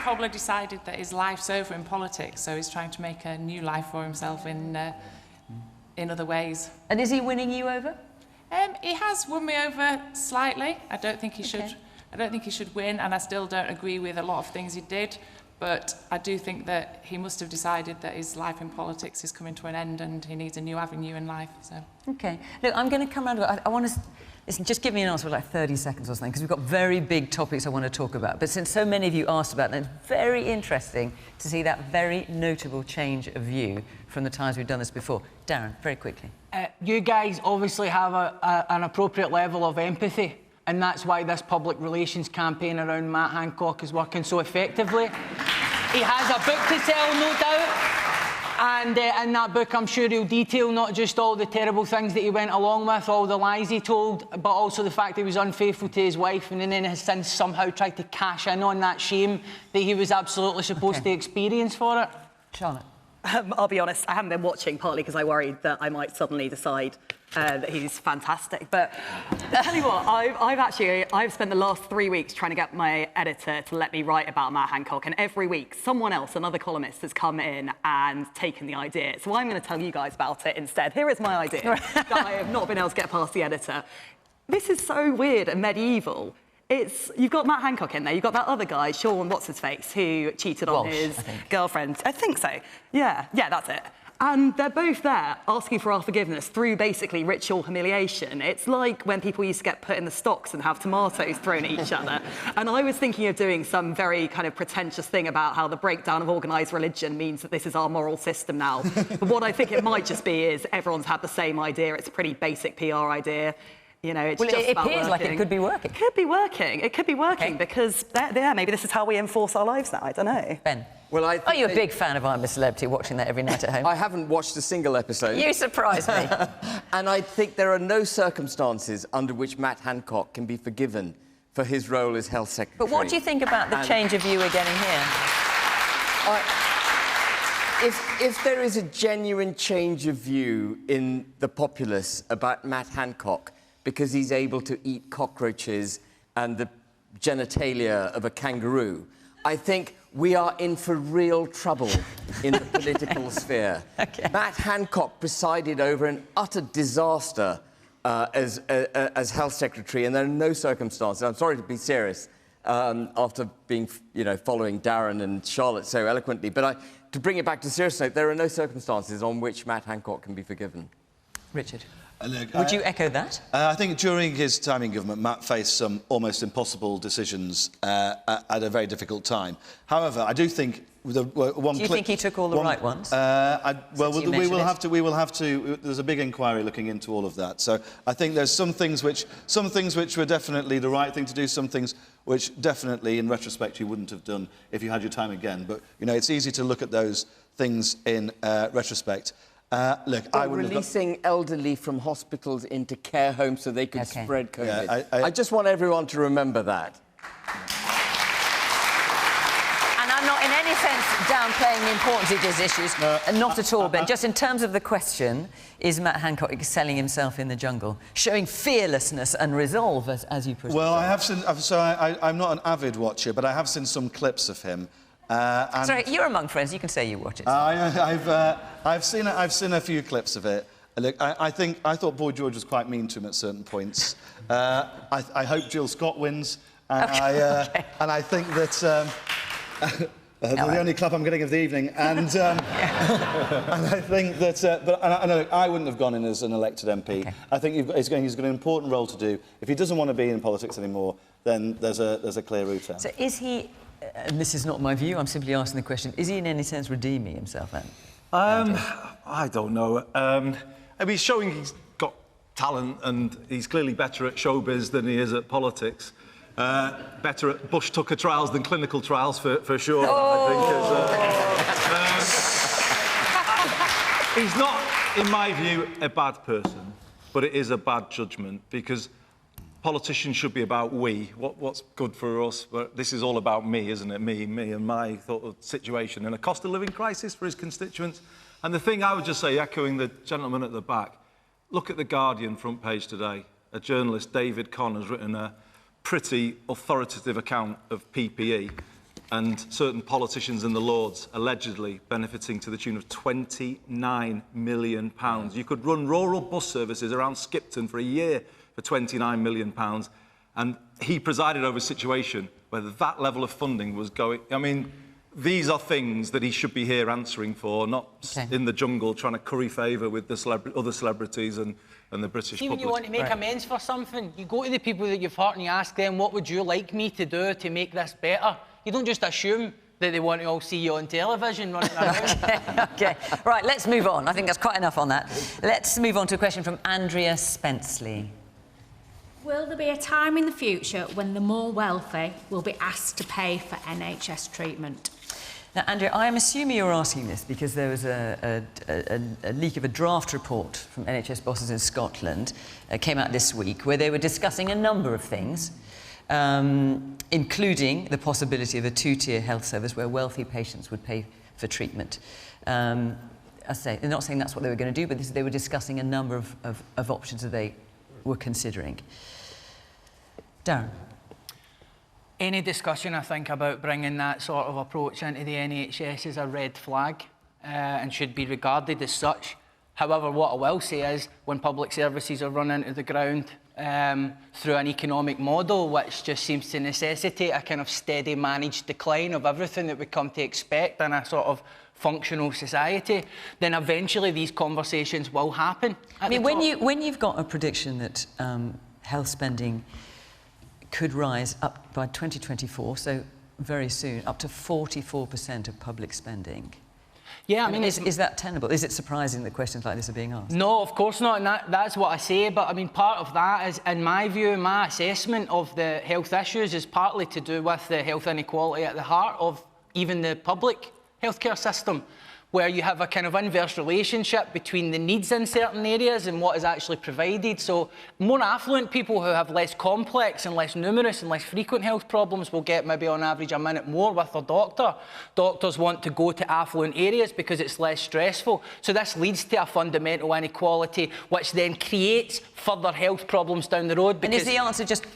probably decided that his life's over in politics, so he's trying to make a new life for himself in other ways. And is he winning you over? He has won me over slightly. I don't think he should. I don't think he should win, and I still don't agree with a lot of things he did. But I do think that he must have decided that his life in politics is coming to an end, and he needs a new avenue in life. So. Okay. Look, I'm going to come around. I want to. Listen, just give me an answer for like 30 seconds or something, because we've got very big topics I want to talk about. But since so many of you asked about it, it's very interesting to see that very notable change of view from the times we've done this before. Darren, very quickly. You guys obviously have an appropriate level of empathy, and that's why this public relations campaign around Matt Hancock is working so effectively. He has a book to tell, no doubt. And in that book, I'm sure he'll detail not just all the terrible things that he went along with, all the lies he told, but also the fact that he was unfaithful to his wife and then has since somehow tried to cash in on that shame that he was absolutely supposed to experience for it. Charlotte? I'll be honest, I haven't been watching, partly because I worried that I might suddenly decide that he's fantastic. But tell you what, I've spent the last 3 weeks trying to get my editor to let me write about Matt Hancock, and every week someone else, another columnist, has come in and taken the idea. So I'm going to tell you guys about it instead. Here is my idea that I have not been able to get past the editor. This is so weird and medieval. You've got Matt Hancock in there, you've got that other guy, Sean what's-his-face, who cheated on his girlfriend. I think so. Yeah, that's it. And they're both there asking for our forgiveness through basically ritual humiliation. It's like when people used to get put in the stocks and have tomatoes thrown at each other. And I was thinking of doing some very kind of pretentious thing about how the breakdown of organised religion means that this is our moral system now. But what I think it might just be is everyone's had the same idea. It's a pretty basic PR idea. You know, it's just it about appears like it could be working. It could be working. It could be working because, maybe this is how we enforce our lives now. I don't know. Ben? Well, Are you a big fan of I'm a Celebrity, watching that every night at home? I haven't watched a single episode. You surprise me. And I think there are no circumstances under which Matt Hancock can be forgiven for his role as Health Secretary. But what do you think about the change of view we're getting here? If there is a genuine change of view in the populace about Matt Hancock because he's able to eat cockroaches and the genitalia of a kangaroo, I think we are in for real trouble in the political sphere. Matt Hancock presided over an utter disaster as Health Secretary, and there are no circumstances. I'm sorry to be serious after being, following Darren and Charlotte so eloquently, but to bring it back to serious note, there are no circumstances on which Matt Hancock can be forgiven. Richard? Would you echo that? I think during his time in government, Matt faced some almost impossible decisions at a very difficult time. However, I do think Do you think he took all the right ones? We will have to. There's a big inquiry looking into all of that. So I think there's some things which were definitely the right thing to do. Some things which definitely, in retrospect, you wouldn't have done if you had your time again. But it's easy to look at those things in retrospect. Releasing elderly from hospitals into care homes so they could spread COVID. Yeah, I just want everyone to remember that. And I'm not in any sense downplaying the importance of these issues. Not at all, Ben. Just in terms of the question, is Matt Hancock excelling himself in the jungle, showing fearlessness and resolve, as you put it? Well, I have seen. I'm not an avid watcher, but I have seen some clips of him. Sorry, you're among friends. You can say you watch it. I've seen a few clips of it. Look, I thought Boy George was quite mean to him at certain points. I hope Jill Scott wins, and I think that the only clap I'm getting of the evening, and I think that. I wouldn't have gone in as an elected MP. Okay. I think he's got an important role to do. If he doesn't want to be in politics anymore, then there's a clear route out. So is he? And this is not my view, I'm simply asking the question, is he in any sense redeeming himself, then? I don't know. He's showing he's got talent and he's clearly better at showbiz than he is at politics. Better at bush tucker trials than clinical trials, for sure, I think. He's not, in my view, a bad person, but it is a bad judgment, because politicians should be about we, what's good for us, but this is all about me, isn't it? Me and my sort of situation, and a cost of living crisis for his constituents. And the thing I would just say, echoing the gentleman at the back, look at the Guardian front page today. A journalist, David Conn, has written a pretty authoritative account of PPE. and certain politicians and the Lords allegedly benefiting to the tune of £29 million. You could run rural bus services around Skipton for a year for £29 million, and he presided over a situation where that level of funding was going... I mean, these are things that he should be here answering for, not in the jungle trying to curry favour with the other celebrities and the British See, public. when you want to make amends for something, you go to the people that you've hurt and you ask them, what would you like me to do to make this better? You don't just assume that they want to all see you on television running around. OK. Right, let's move on. I think that's quite enough on that. Let's move on to a question from Andrea Spenceley. Will there be a time in the future when the more wealthy will be asked to pay for NHS treatment? Now, Andrea, I am assuming you're asking this because there was a leak of a draft report from NHS bosses in Scotland came out this week where they were discussing a number of things, including the possibility of a two-tier health service where wealthy patients would pay for treatment. I say, they're not saying that's what they were going to do, but they were discussing a number of options that they were considering. Darren? Any discussion, I think, about bringing that sort of approach into the NHS is a red flag and should be regarded as such. However, what I will say is when public services are run into the ground through an economic model which just seems to necessitate a kind of steady managed decline of everything that we come to expect in a sort of functional society, then eventually these conversations will happen. I mean, when you've got a prediction that health spending could rise up by 2024, so very soon, up to 44% of public spending. Yeah, I mean, is that tenable? Is it surprising that questions like this are being asked? No, of course not, and that's what I say. But I mean, part of that is, in my view, my assessment of the health issues is partly to do with the health inequality at the heart of even the public healthcare system, where you have a kind of inverse relationship between the needs in certain areas and what is actually provided. So more affluent people who have less complex and less numerous and less frequent health problems will get maybe on average a minute more with their doctor. Doctors want to go to affluent areas because it's less stressful. So this leads to a fundamental inequality, which then creates further health problems down the road. And is the answer just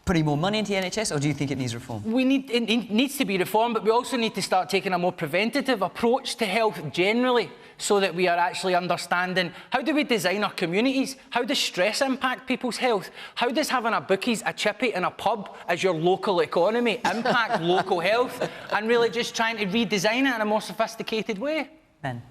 putting more money into the NHS, or do you think it needs reform? It needs to be reformed, but we also need to start taking a more preventative approach to health generally, so that we are actually understanding how do we design our communities? How does stress impact people's health? How does having a bookies, a chippy and a pub as your local economy impact local health? And really just trying to redesign it in a more sophisticated way. Ben?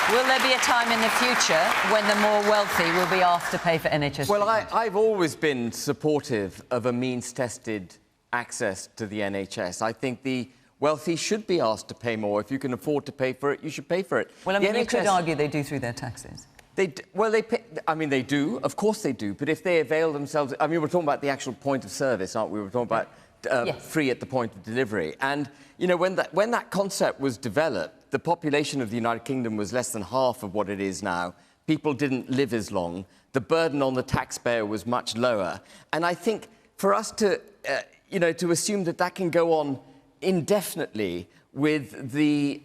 Will there be a time in the future when the more wealthy will be asked to pay for NHS Well, treatment? I've always been supportive of a means-tested access to the NHS. I think the wealthy should be asked to pay more. If you can afford to pay for it, you should pay for it. Well, I mean, you could argue they do through their taxes. They pay, I mean, they do. Of course they do. But if they avail themselves... I mean, we're talking about the actual point of service, aren't we? We're talking about free at the point of delivery. And, you know, when that concept was developed, the population of the United Kingdom was less than half of what it is now. People didn't live as long. The burden on the taxpayer was much lower. And I think for us to, you know, to assume that that can go on indefinitely with the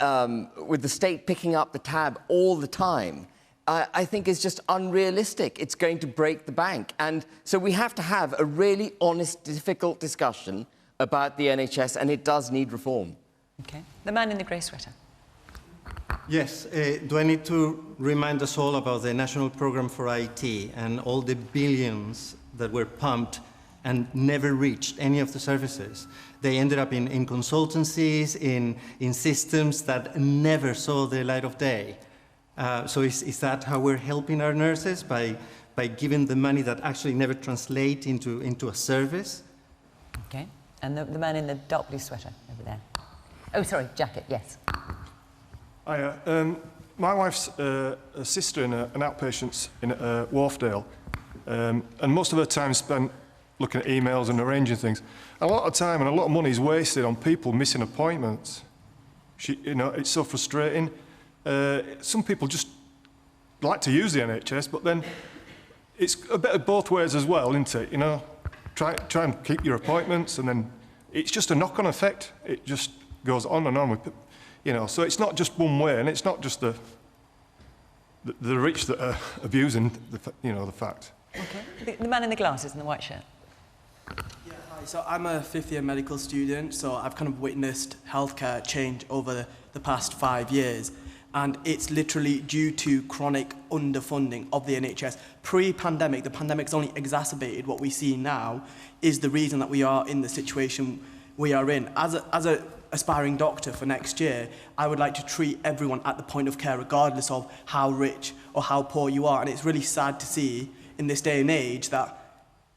state picking up the tab all the time, I think is just unrealistic. It's going to break the bank. And so we have to have a really honest, difficult discussion about the NHS, and it does need reform. OK. The man in the grey sweater. Yes. Do I need to remind us all about the National Programme for IT and all the billions that were pumped and never reached any of the services? They ended up in consultancies, in systems that never saw the light of day. So is that how we're helping our nurses, by giving the money that actually never translate into a service? OK. And the man in the dark blue sweater over there. Oh, sorry, jacket, yes. Hiya. My wife's a sister in an outpatient's in Wharfdale, and most of her time spent looking at emails and arranging things. A lot of time and a lot of money is wasted on people missing appointments. You know, it's so frustrating. Some people just like to use the NHS, but then it's a bit of both ways as well, isn't it? You know, try and keep your appointments, and then it's just a knock-on effect. It just goes on and on with. You know, so it's not just one way, and it's not just the rich that are abusing the fact. OK. The man in the glasses and the white shirt. Yeah, Hi, so I'm a fifth-year medical student, so I've kind of witnessed healthcare change over the past 5 years, and it's literally due to chronic underfunding of the NHS. Pre-pandemic, the pandemic's only exacerbated what we see now, is the reason that we are in the situation we are in. As a aspiring doctor for next year, I would like to treat everyone at the point of care, regardless of how rich or how poor you are, and it's really sad to see in this day and age that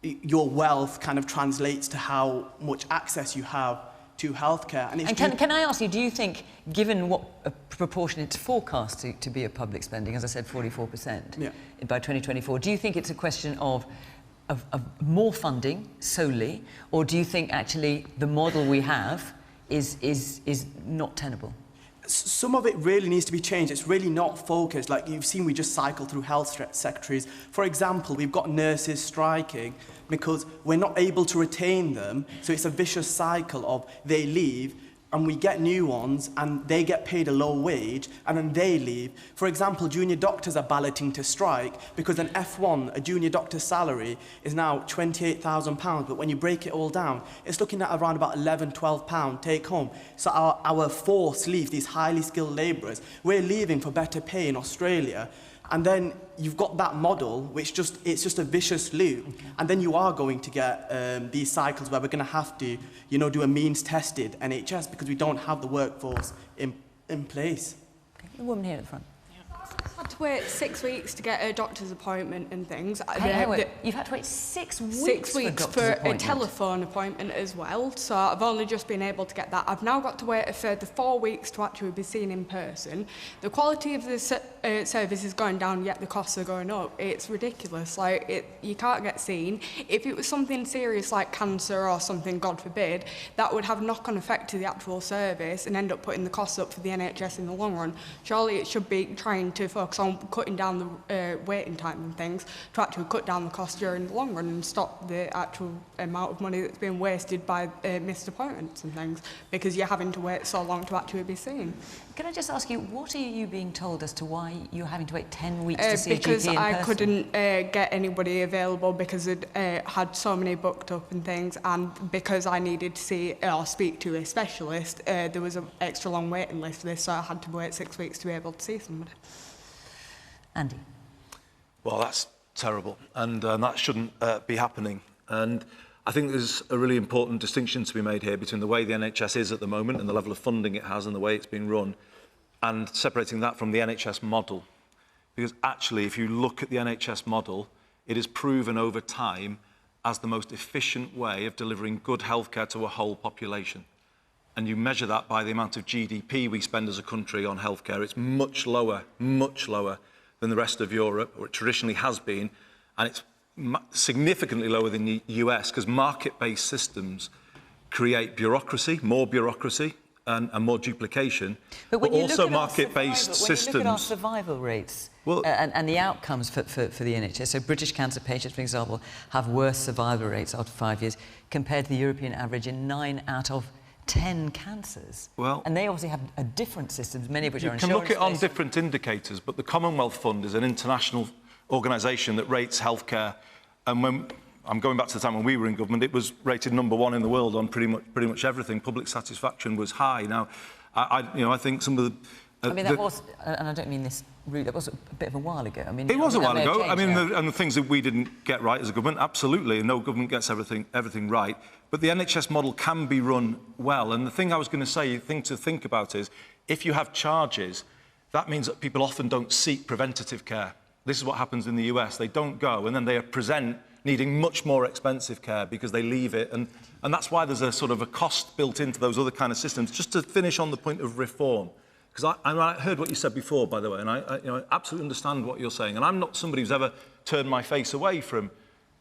your wealth kind of translates to how much access you have to healthcare. And, can I ask you, do you think, given what a proportion it's forecast to be of public spending, as I said, 44% by 2024, do you think it's a question of more funding solely, or do you think actually the model we have is not tenable? Some of it really needs to be changed. It's really not focused. Like you've seen, we just cycle through health secretaries. For example, we've got nurses striking because we're not able to retain them. So it's a vicious cycle of they leave and we get new ones and they get paid a low wage and then they leave. For example, junior doctors are balloting to strike because an F1, a junior doctor's salary, is now £28,000, but when you break it all down, it's looking at around about £11–12 take home. So our force leaves, these highly skilled labourers. We're leaving for better pay in Australia. And then you've got that model, which it's just a vicious loop. And then you are going to get these cycles where we're going to have to, do a means-tested NHS because we don't have the workforce in place. Okay. The woman here at the front. I've had to wait 6 weeks to get a doctor's appointment and things. You've had to wait 6 weeks? 6 weeks for a telephone appointment as well, so I've only just been able to get that. I've now got to wait a further 4 weeks to actually be seen in person. The quality of the service is going down, yet the costs are going up. It's ridiculous. You can't get seen. If it was something serious like cancer or something, God forbid, that would have a knock-on effect to the actual service and end up putting the costs up for the NHS in the long run. Surely it should be trying to focus on cutting down the waiting time and things to actually cut down the cost during the long run and stop the actual amount of money that's being wasted by missed appointments and things because you're having to wait so long to actually be seen. Can I just ask you, what are you being told as to why you're having to wait 10 weeks to see a GP in because person? I couldn't get anybody available because I'd had so many booked up and things, and because I needed to see or speak to a specialist, there was an extra long waiting list for this, so I had to wait 6 weeks to be able to see somebody. Andy? Well, that's terrible, and that shouldn't be happening. And I think there's a really important distinction to be made here between the way the NHS is at the moment and the level of funding it has and the way it's been run, and separating that from the NHS model. Because actually, if you look at the NHS model, it is proven over time as the most efficient way of delivering good healthcare to a whole population. And you measure that by the amount of GDP we spend as a country on healthcare. It's much lower than the rest of Europe, or it traditionally has been, and it's significantly lower than the US, because market-based systems create bureaucracy, more bureaucracy, and more duplication, but also market-based systems. When you look at our survival rates and the outcomes for the NHS, so British cancer patients, for example, have worse survival rates after 5 years compared to the European average in 9 out of 10 cancers. Well, and they obviously have a different systems, many of which are insurance. You can look at it on different indicators, but the Commonwealth Fund is an international organisation that rates healthcare, and when I'm going back to the time when we were in government, it was rated #1 in the world on pretty much everything. Public satisfaction was high. Now, I think some of the that was, and I don't mean this rude, that was a bit of a while ago. I mean, it was a while ago. Changed, I mean, and the things that we didn't get right as a government, absolutely, and no government gets everything right. But the NHS model can be run well. And the thing I was going to say, the thing to think about is, if you have charges, that means that people often don't seek preventative care. This is what happens in the US. They don't go, and then they present needing much more expensive care because they leave it. And that's why there's a sort of a cost built into those other kind of systems. Just to finish on the point of reform, because I heard what you said before, by the way, and I absolutely understand what you're saying. And I'm not somebody who's ever turned my face away from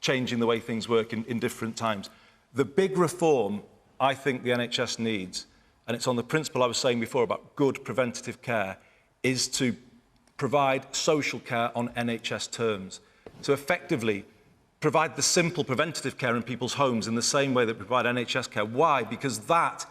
changing the way things work in different times. The big reform I think the NHS needs, and it's on the principle I was saying before about good preventative care, is to provide social care on NHS terms. So effectively provide the simple preventative care in people's homes in the same way that we provide NHS care. Why? Because that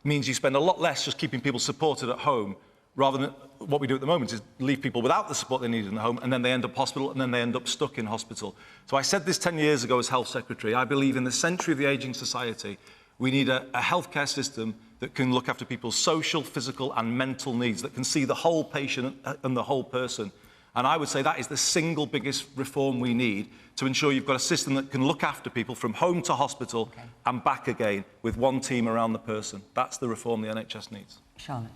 means you spend a lot less just keeping people supported at home, rather than what we do at the moment is leave people without the support they need in the home, and then they end up hospital, and then they end up stuck in hospital. So I said this 10 years ago as Health Secretary. I believe in the century of the ageing society, we need a healthcare system that can look after people's social, physical and mental needs, that can see the whole patient and the whole person. And I would say that is the single biggest reform we need to ensure you've got a system that can look after people from home to hospital and back again with one team around the person. That's the reform the NHS needs. Charlotte.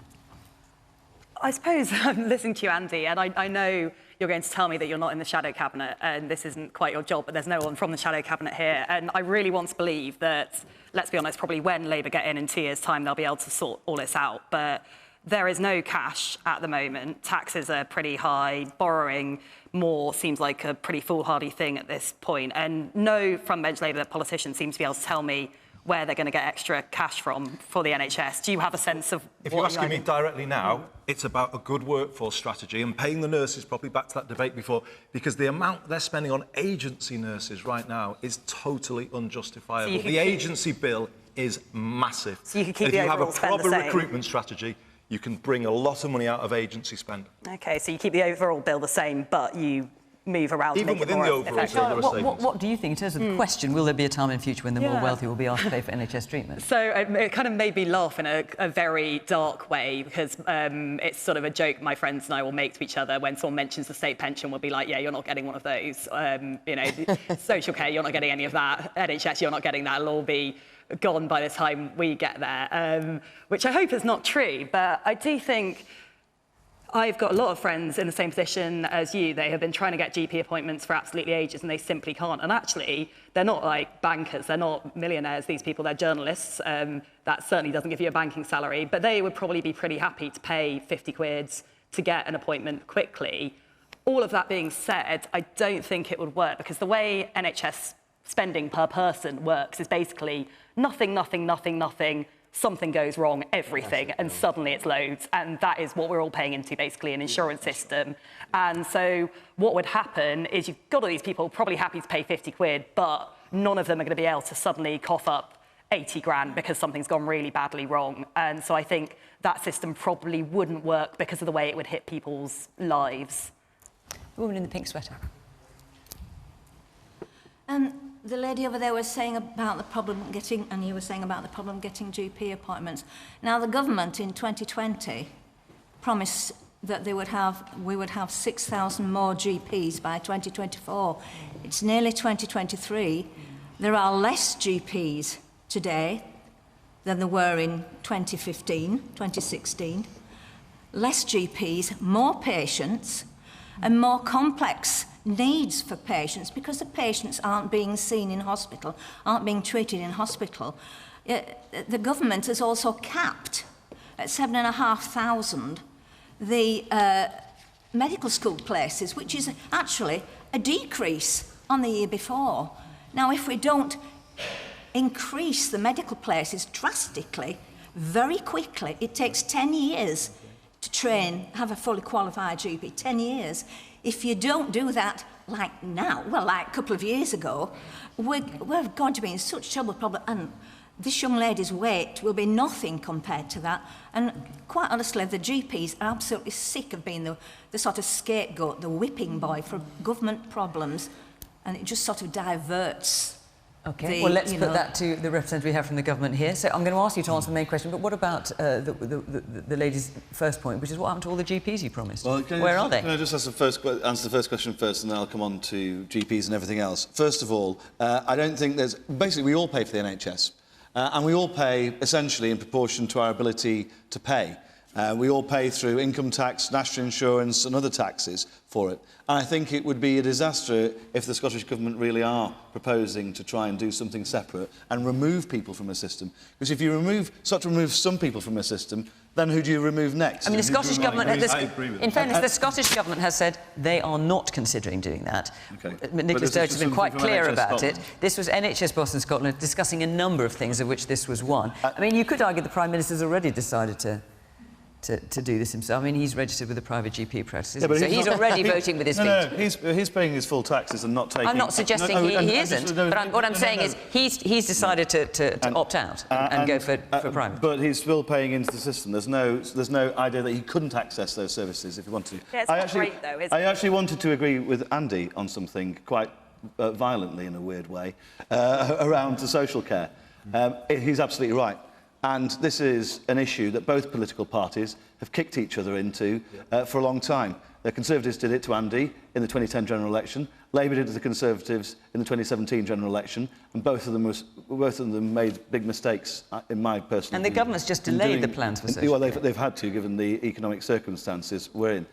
I suppose I'm listening to you, Andy, and I know you're going to tell me that you're not in the shadow cabinet and this isn't quite your job, but there's no one from the shadow cabinet here. And I really want to believe that, let's be honest, probably when Labour get in 2 years' time, they'll be able to sort all this out. But there is no cash at the moment. Taxes are pretty high. Borrowing more seems like a pretty foolhardy thing at this point. And no front-bench Labour politician seems to be able to tell me where they're going to get extra cash from for the NHS. Do you have a sense of If you're asking me directly now, it's about a good workforce strategy and paying the nurses properly, back to that debate before, because the amount they're spending on agency nurses right now is totally unjustifiable. So the agency bill is massive. So you could keep if the you have a overall spend the proper same. recruitment strategy, you can bring a lot of money out of agency spend. OK, so you keep the overall bill the same, but you move around Even to make within it the more overall effective. bill, there are Charlotte, what do you think in terms of the question? Will there be a time in future when the more wealthy will be asked to pay for NHS treatment? So it kind of made me laugh in a very dark way, because it's sort of a joke my friends and I will make to each other when someone mentions the state pension. We'll be like, yeah, you're not getting one of those. You know, social care, you're not getting any of that. NHS, you're not getting that. It'll all be gone by the time we get there, which I hope is not true. But I do think I've got a lot of friends in the same position as you. They have been trying to get GP appointments for absolutely ages, and they simply can't. And actually, they're not like bankers. They're not millionaires, these people. They're journalists. That certainly doesn't give you a banking salary. But they would probably be pretty happy to pay 50 quid to get an appointment quickly. All of that being said, I don't think it would work, because the way NHS spending per person works is basically nothing, nothing, nothing, nothing. Something goes wrong, everything, and suddenly it's loads. And that is what we're all paying into, basically, an insurance system. And so what would happen is you've got all these people probably happy to pay 50 quid, but none of them are going to be able to suddenly cough up 80 grand because something's gone really badly wrong. And so I think that system probably wouldn't work because of the way it would hit people's lives. The woman in the pink sweater. The lady over there was saying about the problem getting, and you were saying about the problem getting GP appointments. Now, the government in 2020 promised that we would have 6,000 more GPs by 2024. It's nearly 2023. There are less GPs today than there were in 2016. Less GPs, more patients, and more complex needs for patients, because the patients aren't being seen in hospital, aren't being treated in hospital. The government has also capped at 7,500 the medical school places, which is actually a decrease on the year before. Now, if we don't increase the medical places drastically, very quickly, it takes 10 years to train, have a fully qualified GP, 10 years. If you don't do that like now, well, like a couple of years ago, we're going to be in such trouble, probably, and this young lady's weight will be nothing compared to that. And quite honestly, the GPs are absolutely sick of being the sort of scapegoat, the whipping boy for government problems, and it just sort of diverts. OK, well, let's put that to the representative we have from the government here. So I'm going to ask you to answer the main question, but what about the lady's first point, which is what happened to all the GPs you promised? Well, Where are they? Can I just answer the first question first, and then I'll come on to GPs and everything else. First of all, I don't think there's... Basically, we all pay for the NHS, and we all pay, essentially, in proportion to our ability to pay. We all pay through income tax, national insurance and other taxes for it. And I think it would be a disaster if the Scottish Government really are proposing to try and do something separate and remove people from a system. Because if you start to remove some people from a system, then who do you remove next? I mean, the Scottish Government... In fairness, the Scottish Government has said they are not considering doing that. Okay. Nicholas Sturgeon has been quite clear about it. This was NHS Boston Scotland discussing a number of things, of which this was one. I mean, you could argue the Prime Minister's already decided to to do this himself. I mean, he's registered with a private GP practice, isn't he? So he's already voting with his feet. No, he's paying his full taxes and not taking... I'm not suggesting he isn't, but what I'm saying is he's decided to opt out and go for private. But he's still paying into the system. There's no idea that he couldn't access those services if he wanted to. Yeah, it's not great, though, is it? I actually wanted to agree with Andy on something quite violently, in a weird way, around the social care. He's absolutely right. And this is an issue that both political parties have kicked each other into for a long time. The Conservatives did it to Andy in the 2010 general election. Labour did it to the Conservatives in the 2017 general election, and both of them made big mistakes, in my personal opinion. And the government's just delayed the plans for social Well, care. they've had to, given the economic circumstances we're in.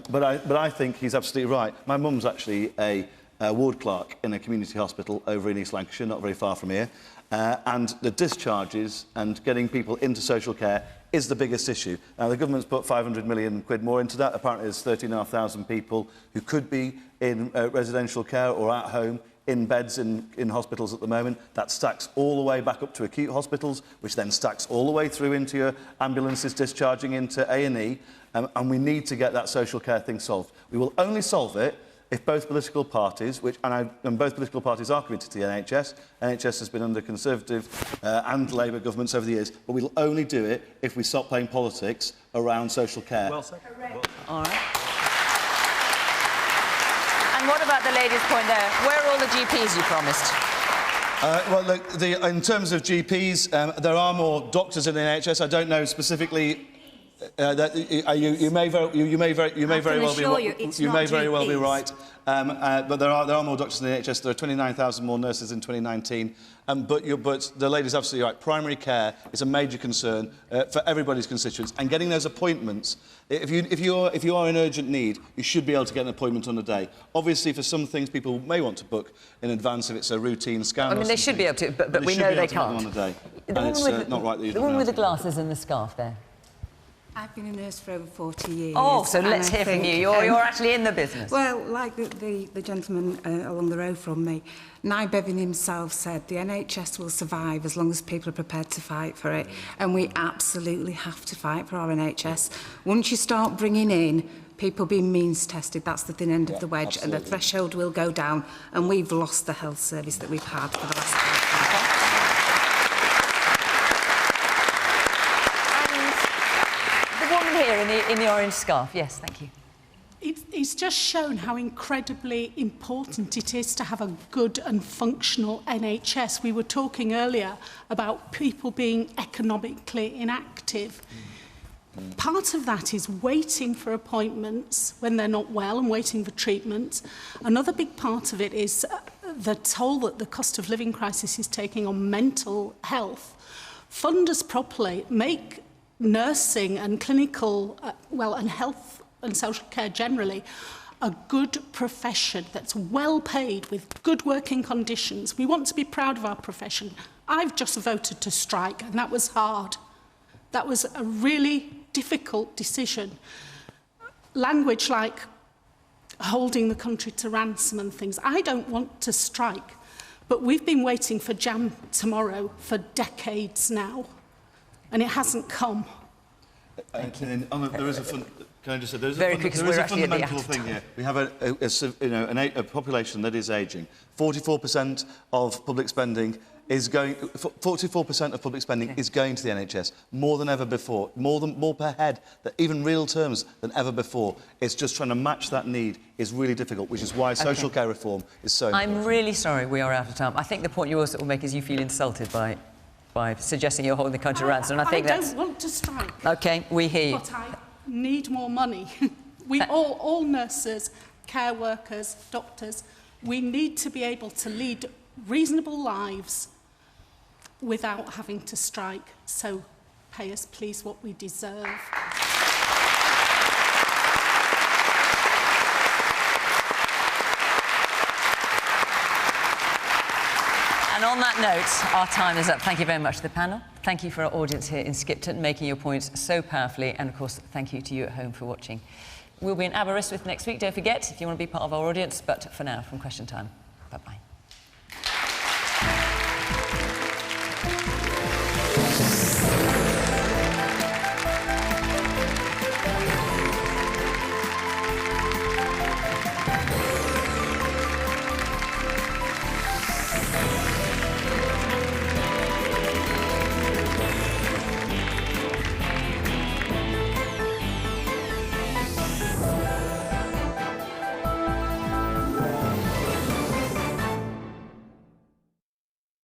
But I think he's absolutely right. My mum's actually a ward clerk in a community hospital over in East Lancashire, not very far from here. And the discharges and getting people into social care is the biggest issue. Now, the government's put 500 million quid more into that. Apparently, there's 13,500 people who could be in residential care or at home in beds in hospitals at the moment. That stacks all the way back up to acute hospitals, which then stacks all the way through into your ambulances discharging into A&E. And we need to get that social care thing solved. We will only solve it if both political parties, and both political parties are committed to the NHS. NHS has been under Conservative and Labour governments over the years, but we'll only do it if we stop playing politics around social care. Well said. All right. And what about the lady's point there? Where are all the GPs you promised? Well, look, in terms of GPs, there are more doctors in the NHS. I don't know specifically. You may very well be right, but there are more doctors in the NHS. There are 29,000 more nurses in 2019. But the lady's absolutely right. Primary care is a major concern for everybody's constituents, and getting those appointments. If you are in urgent need, you should be able to get an appointment on a day. Obviously, for some things, people may want to book in advance if it's a routine scan. I mean, they should be able to, but we know they can't. On a day. The woman with the glasses and the scarf there. I've been a nurse for over 40 years. Oh, so let's hear from you. You're actually in the business. Well, like the gentleman along the road from me, Nye Bevan himself said the NHS will survive as long as people are prepared to fight for it. And we absolutely have to fight for our NHS. Once you start bringing in people being means tested, that's the thin end of the wedge, absolutely. And the threshold will go down, and we've lost the health service that we've had for the last 5 years. In the orange scarf, yes, thank you. It's just shown how incredibly important it is to have a good and functional NHS. We were talking earlier about people being economically inactive. Part of that is waiting for appointments when they're not well and waiting for treatment. Another big part of it is the toll that the cost of living crisis is taking on mental health. Fund us properly, make nursing and clinical, and health and social care generally, a good profession that's well paid with good working conditions. We want to be proud of our profession. I've just voted to strike, and that was hard. That was a really difficult decision. Language like holding the country to ransom and things. I don't want to strike, but we've been waiting for Jam tomorrow for decades now. And it hasn't come. There is a can I just say there is a fundamental thing here. We have a population that is ageing. 44% of public spending is going. 44% of public spending is going to the NHS, more than ever before, more per head, even real terms than ever before. It's just trying to match that need is really difficult, which is why social care reform is so important. I'm really sorry we are out of time. I think the point you also make is you feel insulted by suggesting you're holding the country ransom, and I think that's... I don't want to strike. OK, we hear you. But I need more money. We all nurses, care workers, doctors, we need to be able to lead reasonable lives without having to strike. So pay us, please, what we deserve. And on that note, our time is up. Thank you very much to the panel. Thank you for our audience here in Skipton, making your points so powerfully. And, of course, thank you to you at home for watching. We'll be in Aberystwyth next week, don't forget, if you want to be part of our audience. But for now, from Question Time.